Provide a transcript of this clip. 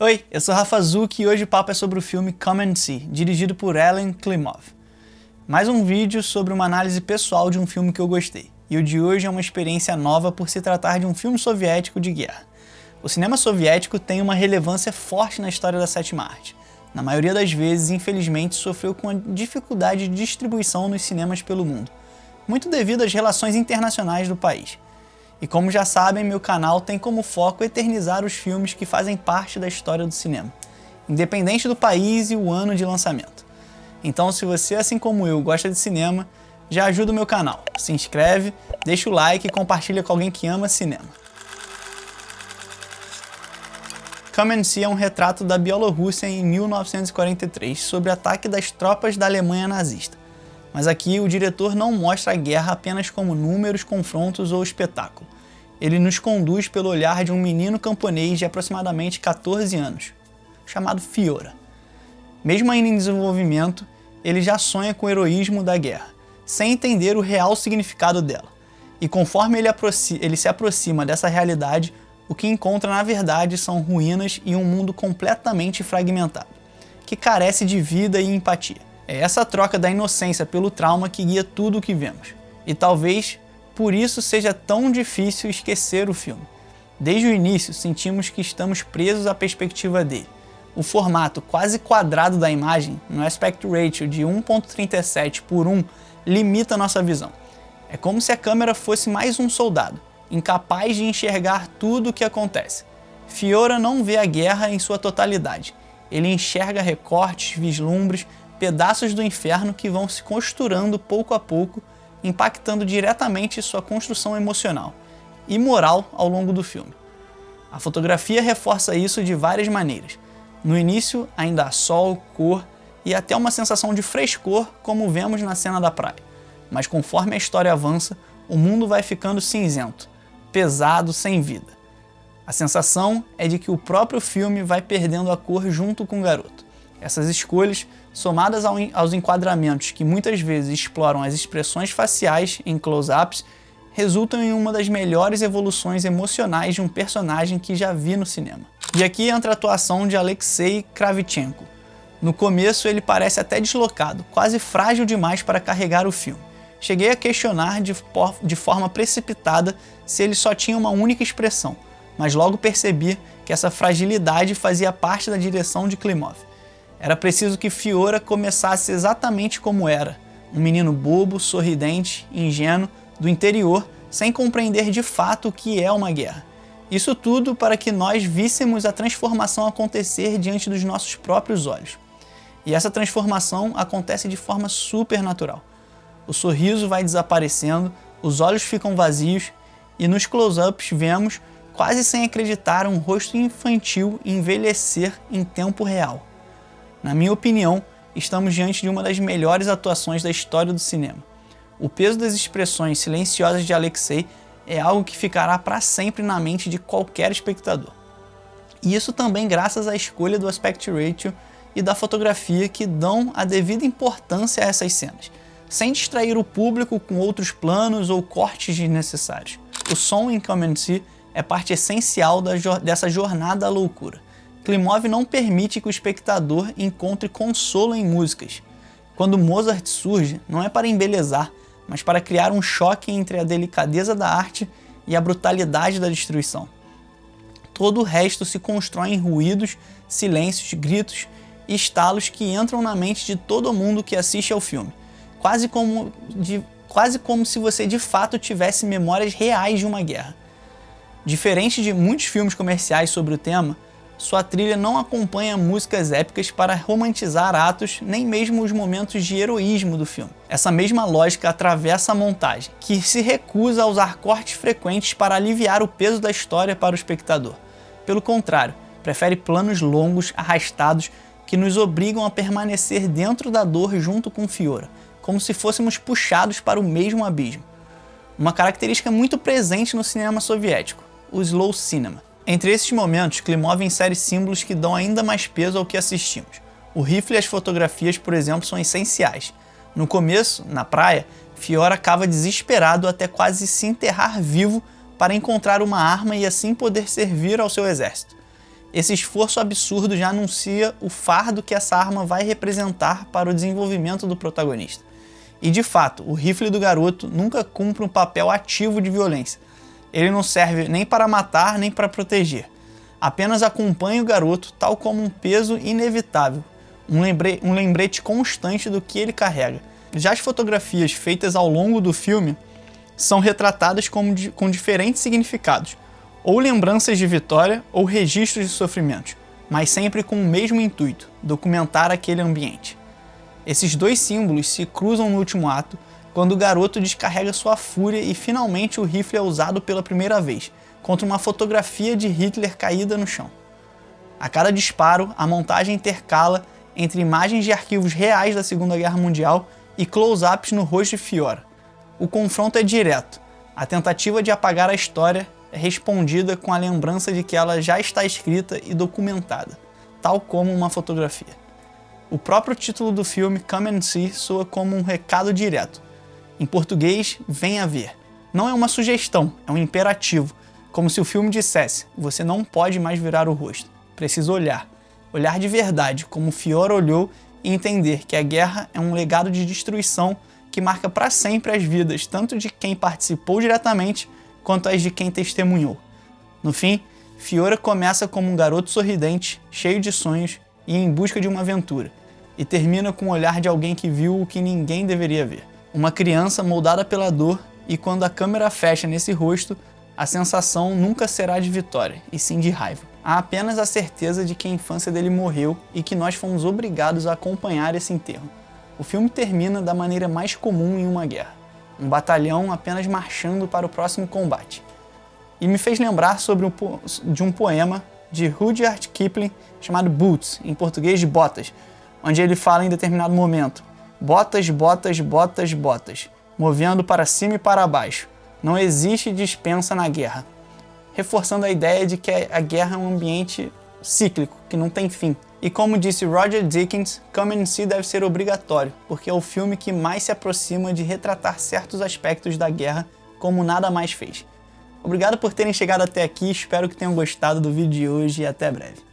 Oi, eu sou Rafa Zucchi e hoje o papo é sobre o filme Come and See, dirigido por Ellen Klimov. Mais um vídeo sobre uma análise pessoal de um filme que eu gostei. E o de hoje é uma experiência nova por se tratar de um filme soviético de guerra. O cinema soviético tem uma relevância forte na história da sétima arte. Na maioria das vezes, infelizmente, sofreu com a dificuldade de distribuição nos cinemas pelo mundo, muito devido às relações internacionais do país. E como já sabem, meu canal tem como foco eternizar os filmes que fazem parte da história do cinema, independente do país e o ano de lançamento. Então, se você, assim como eu, gosta de cinema, já ajuda o meu canal. Se inscreve, deixa o like e compartilha com alguém que ama cinema. Come and See é um retrato da Bielorrússia em 1943 sobre o ataque das tropas da Alemanha nazista. Mas aqui o diretor não mostra a guerra apenas como números, confrontos ou espetáculo. Ele nos conduz pelo olhar de um menino camponês de aproximadamente 14 anos, chamado Fiora. Mesmo ainda em desenvolvimento, ele já sonha com o heroísmo da guerra, sem entender o real significado dela. E conforme ele se aproxima dessa realidade, o que encontra na verdade são ruínas e um mundo completamente fragmentado, que carece de vida e empatia. É essa troca da inocência pelo trauma que guia tudo o que vemos. E talvez por isso seja tão difícil esquecer o filme. Desde o início sentimos que estamos presos à perspectiva dele. O formato quase quadrado da imagem, no aspect ratio de 1.37:1, limita nossa visão. É como se a câmera fosse mais um soldado, incapaz de enxergar tudo o que acontece. Fiora não vê a guerra em sua totalidade. Ele enxerga recortes, vislumbres, pedaços do inferno que vão se costurando pouco a pouco, impactando diretamente sua construção emocional e moral ao longo do filme. A fotografia reforça isso de várias maneiras. No início, ainda há sol, cor e até uma sensação de frescor, como vemos na cena da praia. Mas conforme a história avança, o mundo vai ficando cinzento, pesado, sem vida. A sensação é de que o próprio filme vai perdendo a cor junto com o garoto. Essas escolhas, somadas aos enquadramentos que muitas vezes exploram as expressões faciais em close-ups, resultam em uma das melhores evoluções emocionais de um personagem que já vi no cinema. E aqui entra a atuação de Alexei Kravchenko. No começo ele parece até deslocado, quase frágil demais para carregar o filme. Cheguei a questionar de forma precipitada se ele só tinha uma única expressão, mas logo percebi que essa fragilidade fazia parte da direção de Klimov. Era preciso que Fiora começasse exatamente como era, um menino bobo, sorridente, ingênuo, do interior, sem compreender de fato o que é uma guerra. Isso tudo para que nós víssemos a transformação acontecer diante dos nossos próprios olhos. E essa transformação acontece de forma supernatural. O sorriso vai desaparecendo, os olhos ficam vazios e nos close-ups vemos, quase sem acreditar, um rosto infantil envelhecer em tempo real. Na minha opinião, estamos diante de uma das melhores atuações da história do cinema. O peso das expressões silenciosas de Alexei é algo que ficará para sempre na mente de qualquer espectador. E isso também graças à escolha do aspect ratio e da fotografia que dão a devida importância a essas cenas, sem distrair o público com outros planos ou cortes desnecessários. O som em Come and See é parte essencial dessa jornada à loucura. Klimov não permite que o espectador encontre consolo em músicas. Quando Mozart surge, não é para embelezar, mas para criar um choque entre a delicadeza da arte e a brutalidade da destruição. Todo o resto se constrói em ruídos, silêncios, gritos e estalos que entram na mente de todo mundo que assiste ao filme, quase como se você de fato tivesse memórias reais de uma guerra. Diferente de muitos filmes comerciais sobre o tema, sua trilha não acompanha músicas épicas para romantizar atos, nem mesmo os momentos de heroísmo do filme. Essa mesma lógica atravessa a montagem, que se recusa a usar cortes frequentes para aliviar o peso da história para o espectador. Pelo contrário, prefere planos longos, arrastados, que nos obrigam a permanecer dentro da dor junto com Fiora, como se fôssemos puxados para o mesmo abismo. Uma característica muito presente no cinema soviético, o slow cinema. Entre esses momentos, Klimov insere símbolos que dão ainda mais peso ao que assistimos. O rifle e as fotografias, por exemplo, são essenciais. No começo, na praia, Fiora cava desesperado até quase se enterrar vivo para encontrar uma arma e assim poder servir ao seu exército. Esse esforço absurdo já anuncia o fardo que essa arma vai representar para o desenvolvimento do protagonista. E de fato, o rifle do garoto nunca cumpre um papel ativo de violência. Ele não serve nem para matar nem para proteger. Apenas acompanha o garoto tal como um peso inevitável, um lembrete constante do que ele carrega. Já as fotografias feitas ao longo do filme são retratadas com diferentes significados, ou lembranças de vitória ou registros de sofrimentos, mas sempre com o mesmo intuito, documentar aquele ambiente. Esses dois símbolos se cruzam no último ato, quando o garoto descarrega sua fúria e finalmente o rifle é usado pela primeira vez, contra uma fotografia de Hitler caída no chão. A cada disparo, a montagem intercala entre imagens de arquivos reais da Segunda Guerra Mundial e close-ups no rosto de Fiora. O confronto é direto. A tentativa de apagar a história é respondida com a lembrança de que ela já está escrita e documentada, tal como uma fotografia. O próprio título do filme, Come and See, soa como um recado direto. Em português, venha ver. Não é uma sugestão, é um imperativo, como se o filme dissesse, você não pode mais virar o rosto, precisa olhar. Olhar de verdade, como Fiora olhou, e entender que a guerra é um legado de destruição que marca para sempre as vidas, tanto de quem participou diretamente, quanto as de quem testemunhou. No fim, Fiora começa como um garoto sorridente, cheio de sonhos e em busca de uma aventura, e termina com o olhar de alguém que viu o que ninguém deveria ver. Uma criança moldada pela dor, e quando a câmera fecha nesse rosto, a sensação nunca será de vitória, e sim de raiva. Há apenas a certeza de que a infância dele morreu e que nós fomos obrigados a acompanhar esse enterro. O filme termina da maneira mais comum em uma guerra, um batalhão apenas marchando para o próximo combate. E me fez lembrar de um poema de Rudyard Kipling chamado Boots, em português de Botas, onde ele fala em determinado momento: botas, botas, botas, botas, movendo para cima e para baixo. Não existe dispensa na guerra. Reforçando a ideia de que a guerra é um ambiente cíclico, que não tem fim. E como disse Roger Deakins, Come and See deve ser obrigatório, porque é o filme que mais se aproxima de retratar certos aspectos da guerra como nada mais fez. Obrigado por terem chegado até aqui, espero que tenham gostado do vídeo de hoje e até breve.